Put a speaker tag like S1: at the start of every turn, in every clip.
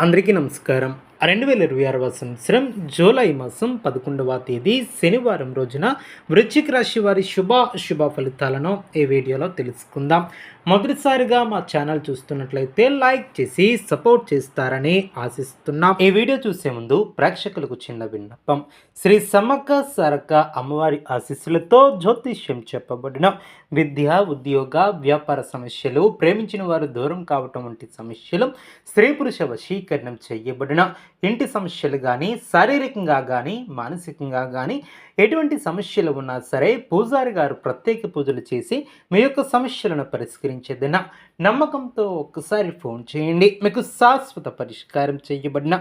S1: అందరికీ నమస్కారం. 2026 సంవత్సరం జూలై మాసం 11వ తేదీ శనివారం రోజున వృశ్చిక రాశి వారి శుభ ఫలితాలను ఈ వీడియోలో తెలుసుకుందాం. మొదటిసారిగా మా ఛానల్ చూస్తున్నట్లయితే లైక్ చేసి సపోర్ట్ చేస్తారని ఆశిస్తున్నాం. ఈ వీడియో చూసే ముందు ప్రేక్షకులకు చిన్న విన్నపం. శ్రీ సమ్మక్క సారక్క అమ్మవారి ఆశీస్సులతో జ్యోతిష్యం చెప్పబడిన విద్య, ఉద్యోగ, వ్యాపార సమస్యలు, ప్రేమించిన వారు దూరం కావటం వంటి సమస్యలు, స్త్రీ పురుష వశీకరణం చేయబడిన ఇంటి సమస్యలు కానీ, శారీరకంగా కానీ, మానసికంగా కానీ ఎటువంటి సమస్యలు ఉన్నా సరే పూజారి గారు ప్రత్యేక పూజలు చేసి మీ యొక్క సమస్యలను పరిష్కరించేదిన నమ్మకంతో ఒక్కసారి ఫోన్ చేయండి. మీకు శాశ్వత పరిష్కారం చేయబడిన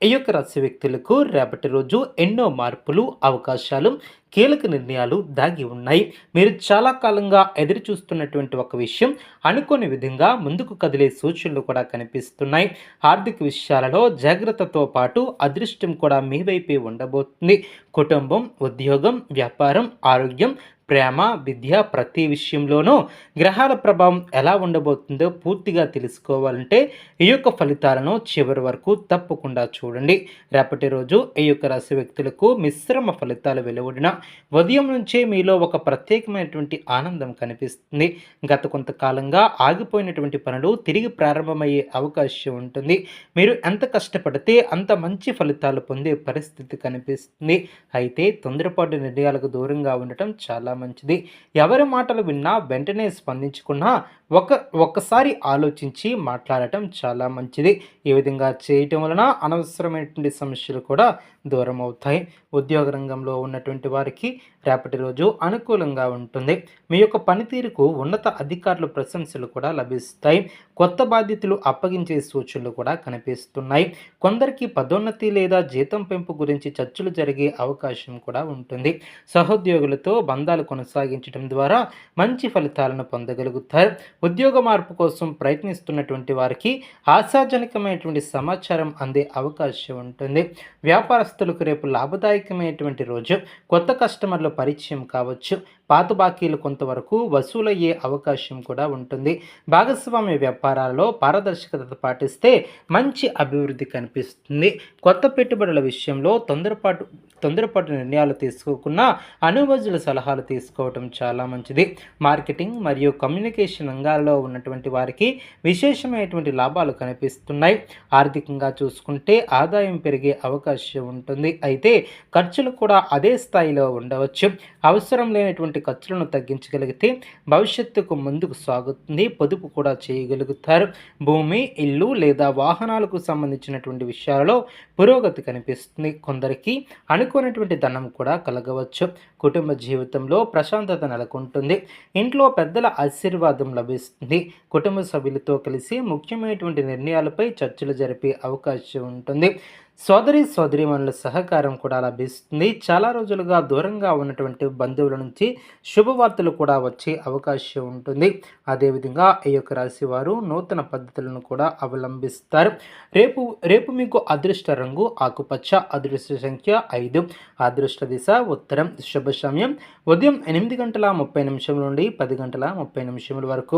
S1: ఈ యొక్క రాశి వ్యక్తులకు రేపటి రోజు ఎన్నో మార్పులు, అవకాశాలు, కీలక నిర్ణయాలు దాగి ఉన్నాయి. మీరు చాలా కాలంగా ఎదురు చూస్తున్నటువంటి ఒక విషయం అనుకోని విధంగా ముందుకు కదిలే సూచనలు కూడా కనిపిస్తున్నాయి. ఆర్థిక విషయాలలో జాగ్రత్తతో పాటు అదృష్టం కూడా మీ వైపే ఉండబోతుంది. కుటుంబం, ఉద్యోగం, వ్యాపారం, ఆరోగ్యం, ప్రేమ, విద్య ప్రతి విషయంలోనూ గ్రహాల ప్రభావం ఎలా ఉండబోతుందో పూర్తిగా తెలుసుకోవాలంటే ఈ యొక్క ఫలితాలను చివరి వరకు తప్పకుండా చూడండి. రేపటి రోజు ఈ యొక్క రాశి వ్యక్తులకు మిశ్రమ ఫలితాలు వెలువడిన ఉదయం నుంచే మీలో ఒక ప్రత్యేకమైనటువంటి ఆనందం కనిపిస్తుంది. గత కొంతకాలంగా ఆగిపోయినటువంటి పనులు తిరిగి ప్రారంభమయ్యే అవకాశం ఉంటుంది. మీరు ఎంత కష్టపడితే అంత మంచి ఫలితాలు పొందే పరిస్థితి కనిపిస్తుంది. అయితే తొందరపాటు నిర్ణయాలకు దూరంగా ఉండటం చాలా మంచిది. ఎవరి మాటలు విన్నా వెంటనే స్పందించుకున్నా ఒక్కసారి ఆలోచించి మాట్లాడటం చాలా మంచిది. ఈ విధంగా చేయటం వలన అనవసరమైనటువంటి సమస్యలు కూడా దూరం అవుతాయి. ఉద్యోగ రంగంలో ఉన్నటువంటి వారికి రేపటి రోజు అనుకూలంగా ఉంటుంది. మీ యొక్క పనితీరుకు ఉన్నత అధికారుల ప్రశంసలు కూడా లభిస్తాయి. కొత్త బాధ్యతలు అప్పగించే సూచనలు కూడా కనిపిస్తున్నాయి. కొందరికి పదోన్నతి లేదా జీతం పెంపు గురించి చర్చలు జరిగే అవకాశం కూడా ఉంటుంది. సహోద్యోగులతో బంధాలు కొనసాగించడం ద్వారా మంచి ఫలితాలను పొందగలుగుతారు. ఉద్యోగ మార్పు కోసం ప్రయత్నిస్తున్నటువంటి వారికి ఆశాజనకమైనటువంటి సమాచారం అందే అవకాశం ఉంటుంది. వ్యాపారస్తులకు రేపు లాభదాయకమైనటువంటి రోజు. కొత్త కస్టమర్ల పరిచయం కావచ్చు. పాత బాకీలు కొంతవరకు వసూలయ్యే అవకాశం కూడా ఉంటుంది. భాగస్వామ్య వ్యాపారాలలో పారదర్శకత పాటిస్తే మంచి అభివృద్ధి కనిపిస్తుంది. కొత్త పెట్టుబడుల విషయంలో తొందరపాటు నిర్ణయాలు తీసుకోకుండా అనుభవజుల సలహాలు తీసుకోవటం చాలా మంచిది. మార్కెటింగ్ మరియు కమ్యూనికేషన్ రంగాల్లో ఉన్నటువంటి వారికి విశేషమైనటువంటి లాభాలు కనిపిస్తున్నాయి. ఆర్థికంగా చూసుకుంటే ఆదాయం పెరిగే అవకాశం ఉంటుంది. అయితే ఖర్చులు కూడా అదే స్థాయిలో ఉండవచ్చు. అవసరం లేనటువంటి ఖర్చులను తగ్గించగలిగితే భవిష్యత్తుకు ముందుకు సాగుతుంది. పొదుపు కూడా చేయగలుగుతారు. భూమి, ఇల్లు లేదా వాహనాలకు సంబంధించినటువంటి విషయాలలో పురోగతి కనిపిస్తుంది. కొందరికి అనుకున్నటువంటి ధనం కూడా కలగవచ్చు. కుటుంబ జీవితంలో ప్రశాంతత నెలకొంటుంది. ఇంట్లో పెద్దల ఆశీర్వాదం లభిస్తుంది. కుటుంబ సభ్యులతో కలిసి ముఖ్యమైనటువంటి నిర్ణయాలపై చర్చలు జరిపే అవకాశం ఉంటుంది. సోదరీమణుల సహకారం కూడా లభిస్తుంది. చాలా రోజులుగా దూరంగా ఉన్నటువంటి బంధువుల నుంచి శుభవార్తలు కూడా వచ్చే అవకాశం ఉంటుంది. అదేవిధంగా ఈ యొక్క రాశి వారు నూతన పద్ధతులను కూడా అవలంబిస్తారు. రేపు మీకు అదృష్ట రంగు ఆకుపచ్చ, అదృష్ట సంఖ్య 5, అదృష్ట దిశ ఉత్తరం, శుభ సమయం ఉదయం 8:30 నుండి 10:30 వరకు.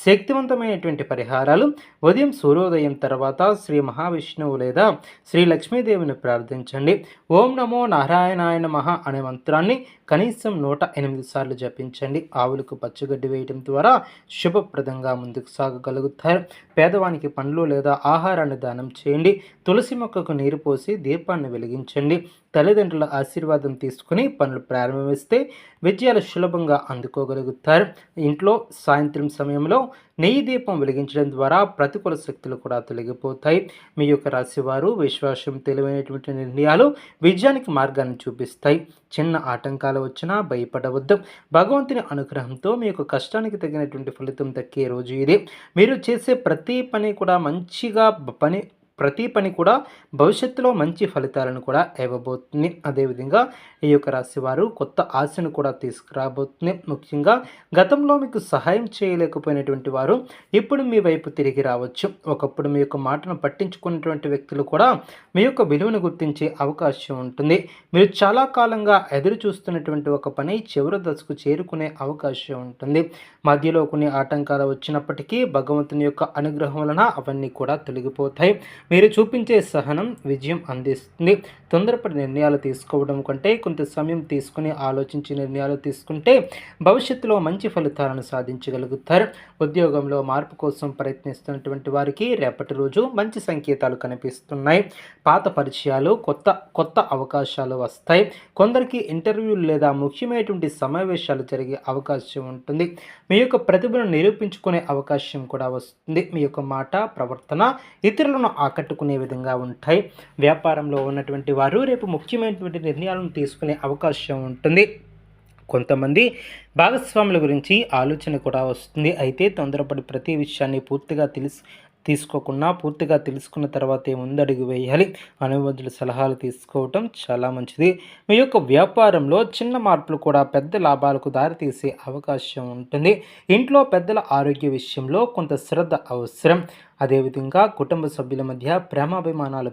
S1: శక్తివంతమైనటువంటి పరిహారాలు ఉదయం సూర్యోదయం తర్వాత శ్రీ మహావిష్ణువు లేదా శ్రీ లక్ష్మీదేవిని ప్రార్థించండి. ఓం నమో నారాయణాయ నమః అనే మంత్రాన్ని కనీసం 108 సార్లు జపించండి. ఆవులకు పచ్చగడ్డి వేయడం ద్వారా శుభప్రదంగా ముందుకు సాగగలుగుతారు. పేదవానికి పండ్లు లేదా ఆహారాన్ని దానం చేయండి. తులసి మొక్కకు నీరు పోసి దీపాన్ని వెలిగించండి. తల్లిదండ్రుల ఆశీర్వాదం తీసుకుని పనులు ప్రారంభిస్తే విజయాలు సులభంగా అందుకోగలుగుతారు. ఇంట్లో సాయంత్రం సమయంలో నెయ్యి దీపం వెలిగించడం ద్వారా ప్రతికూల శక్తులు కూడా తొలగిపోతాయి. మీ యొక్క రాశివారు విశ్వాసం, తెలివైనటువంటి నిర్ణయాలు విజయానికి మార్గాన్ని చూపిస్తాయి. చిన్న ఆటంకాలు వచ్చినా భయపడవద్దు. భగవంతుని అనుగ్రహంతో మీ యొక్క కష్టానికి తగినటువంటి ఫలితం దక్కే రోజు ఇది. మీరు చేసే ప్రతి పని కూడా భవిష్యత్తులో మంచి ఫలితాలను కూడా ఇవ్వబోతుంది. అదేవిధంగా ఈ యొక్క రాశి వారు కొత్త ఆశను కూడా తీసుకురాబోతుంది. ముఖ్యంగా గతంలో మీకు సహాయం చేయలేకపోయినటువంటి వారు ఇప్పుడు మీ వైపు తిరిగి రావచ్చు. ఒకప్పుడు మీ యొక్క మాటను పట్టించుకున్నటువంటి వ్యక్తులు కూడా మీ యొక్క విలువను గుర్తించే అవకాశం ఉంటుంది. మీరు చాలా కాలంగా ఎదురు చూస్తున్నటువంటి ఒక పని చివరి దశకు చేరుకునే అవకాశం ఉంటుంది. మధ్యలో కొన్ని ఆటంకాలు వచ్చినప్పటికీ భగవంతుని యొక్క అనుగ్రహం వలన అవన్నీ కూడా తొలగిపోతాయి. మీరు చూపించే సహనం విజయం అందిస్తుంది. తొందరపడి నిర్ణయాలు తీసుకోవడం కంటే కొంత సమయం తీసుకుని ఆలోచించి నిర్ణయాలు తీసుకుంటే భవిష్యత్తులో మంచి ఫలితాలను సాధించగలుగుతారు. ఉద్యోగంలో మార్పు కోసం ప్రయత్నిస్తున్నటువంటి వారికి రేపటి రోజు మంచి సంకేతాలు కనిపిస్తున్నాయి. పాత పరిచయాలు కొత్త కొత్త అవకాశాలు వస్తాయి. కొందరికి ఇంటర్వ్యూలు లేదా ముఖ్యమైనటువంటి సమావేశాలు జరిగే అవకాశం ఉంటుంది. మీ యొక్క ప్రతిభను నిరూపించుకునే అవకాశం కూడా వస్తుంది. మీ యొక్క మాట ప్రవర్తన ఇతరులను ఆకట్టుకునే విధంగా ఉంటాయి. వ్యాపారంలో ఉన్నటువంటి వారు రేపు ముఖ్యమైనటువంటి నిర్ణయాలను తీసుకునే అవకాశం ఉంటుంది. కొంతమంది భాగస్వాముల గురించి ఆలోచన కూడా వస్తుంది. అయితే తొందరపడి ప్రతి విషయాన్ని తీసుకోకుండా పూర్తిగా తెలుసుకున్న తర్వాతే ముందడుగు వేయాలి. అనుభవజ్ఞుల సలహాలు తీసుకోవటం చాలా మంచిది. మీ యొక్క వ్యాపారంలో చిన్న మార్పులు కూడా పెద్ద లాభాలకు దారితీసే అవకాశం ఉంటుంది. ఇంట్లో పెద్దల ఆరోగ్య విషయంలో కొంత శ్రద్ధ అవసరం. అదేవిధంగా కుటుంబ సభ్యుల మధ్య ప్రేమాభిమానాలు